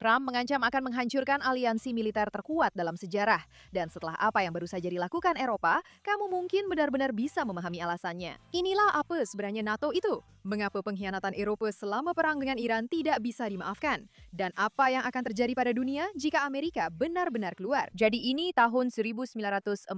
Trump mengancam akan menghancurkan aliansi militer terkuat dalam sejarah. Dan setelah apa yang baru saja dilakukan Eropa, kamu mungkin benar-benar bisa memahami alasannya. Inilah apa sebenarnya NATO itu. Mengapa pengkhianatan Eropa selama perang dengan Iran tidak bisa dimaafkan? Dan apa yang akan terjadi pada dunia jika Amerika benar-benar keluar? Jadi ini tahun 1945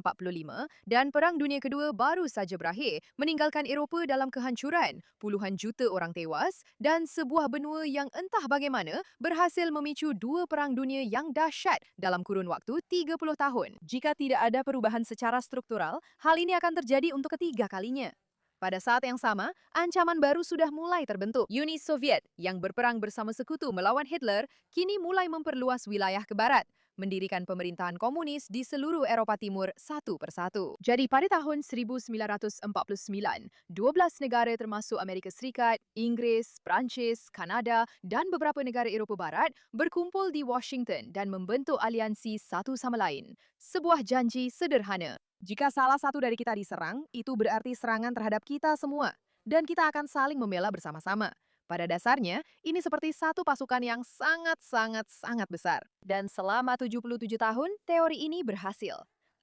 dan Perang Dunia Kedua baru saja berakhir, meninggalkan Eropa dalam kehancuran, puluhan juta orang tewas, dan sebuah benua yang entah bagaimana berhasil memicu dua perang dunia yang dahsyat dalam kurun waktu 30 tahun. Jika tidak ada perubahan secara struktural, hal ini akan terjadi untuk ketiga kalinya. Pada saat yang sama, ancaman baru sudah mulai terbentuk. Uni Soviet yang berperang bersama sekutu melawan Hitler kini mulai memperluas wilayah ke barat, mendirikan pemerintahan komunis di seluruh Eropa Timur satu persatu. Jadi pada tahun 1949, 12 negara termasuk Amerika Serikat, Inggris, Prancis, Kanada, dan beberapa negara Eropa Barat berkumpul di Washington dan membentuk aliansi satu sama lain. Sebuah janji sederhana. Jika salah satu dari kita diserang, itu berarti serangan terhadap kita semua. Dan kita akan saling membela bersama-sama. Pada dasarnya, ini seperti satu pasukan yang sangat besar. Dan selama 77 tahun, teori ini berhasil.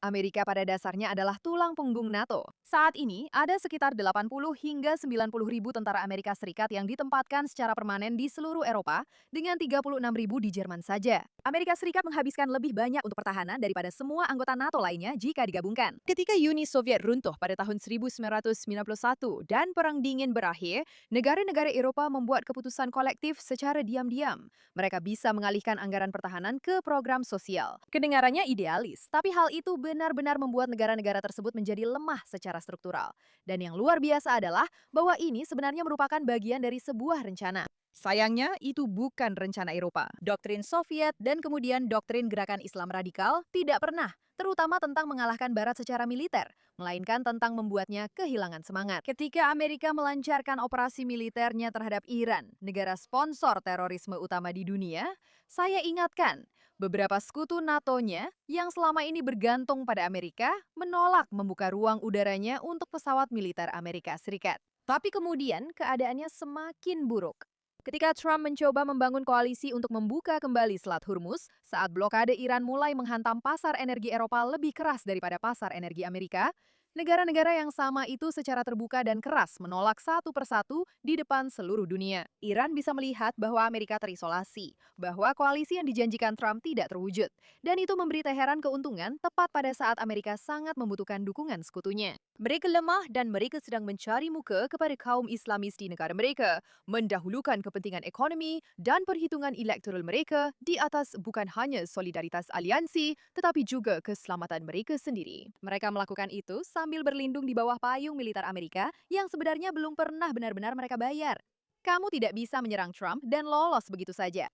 Amerika pada dasarnya adalah tulang punggung NATO. Saat ini, ada sekitar 80 hingga 90 ribu tentara Amerika Serikat yang ditempatkan secara permanen di seluruh Eropa, dengan 36 ribu di Jerman saja. Amerika Serikat menghabiskan lebih banyak untuk pertahanan daripada semua anggota NATO lainnya jika digabungkan. Ketika Uni Soviet runtuh pada tahun 1991 dan Perang Dingin berakhir, negara-negara Eropa membuat keputusan kolektif secara diam-diam. Mereka bisa mengalihkan anggaran pertahanan ke program sosial. Kedengarannya idealis, tapi hal itu benar-benar membuat negara-negara tersebut menjadi lemah secara struktural. Dan yang luar biasa adalah bahwa ini sebenarnya merupakan bagian dari sebuah rencana. Sayangnya, itu bukan rencana Eropa. Doktrin Soviet dan kemudian doktrin gerakan Islam radikal tidak pernah, terutama tentang mengalahkan Barat secara militer, melainkan tentang membuatnya kehilangan semangat. Ketika Amerika melancarkan operasi militernya terhadap Iran, negara sponsor terorisme utama di dunia, saya ingatkan, beberapa sekutu NATO-nya yang selama ini bergantung pada Amerika menolak membuka ruang udaranya untuk pesawat militer Amerika Serikat. Tapi kemudian keadaannya semakin buruk. Ketika Trump mencoba membangun koalisi untuk membuka kembali Selat Hormuz, saat blokade Iran mulai menghantam pasar energi Eropa lebih keras daripada pasar energi Amerika, negara-negara yang sama itu secara terbuka dan keras menolak satu persatu di depan seluruh dunia. Iran bisa melihat bahwa Amerika terisolasi, bahwa koalisi yang dijanjikan Trump tidak terwujud, dan itu memberi Teheran keuntungan tepat pada saat Amerika sangat membutuhkan dukungan sekutunya. Mereka lemah dan mereka sedang mencari muka kepada kaum Islamis di negara mereka, mendahulukan kepentingan ekonomi dan perhitungan elektoral mereka di atas bukan hanya solidaritas aliansi, tetapi juga keselamatan mereka sendiri. Mereka melakukan itu sambil berlindung di bawah payung militer Amerika yang sebenarnya belum pernah benar-benar mereka bayar. Kamu tidak bisa menyerang Trump dan lolos begitu saja.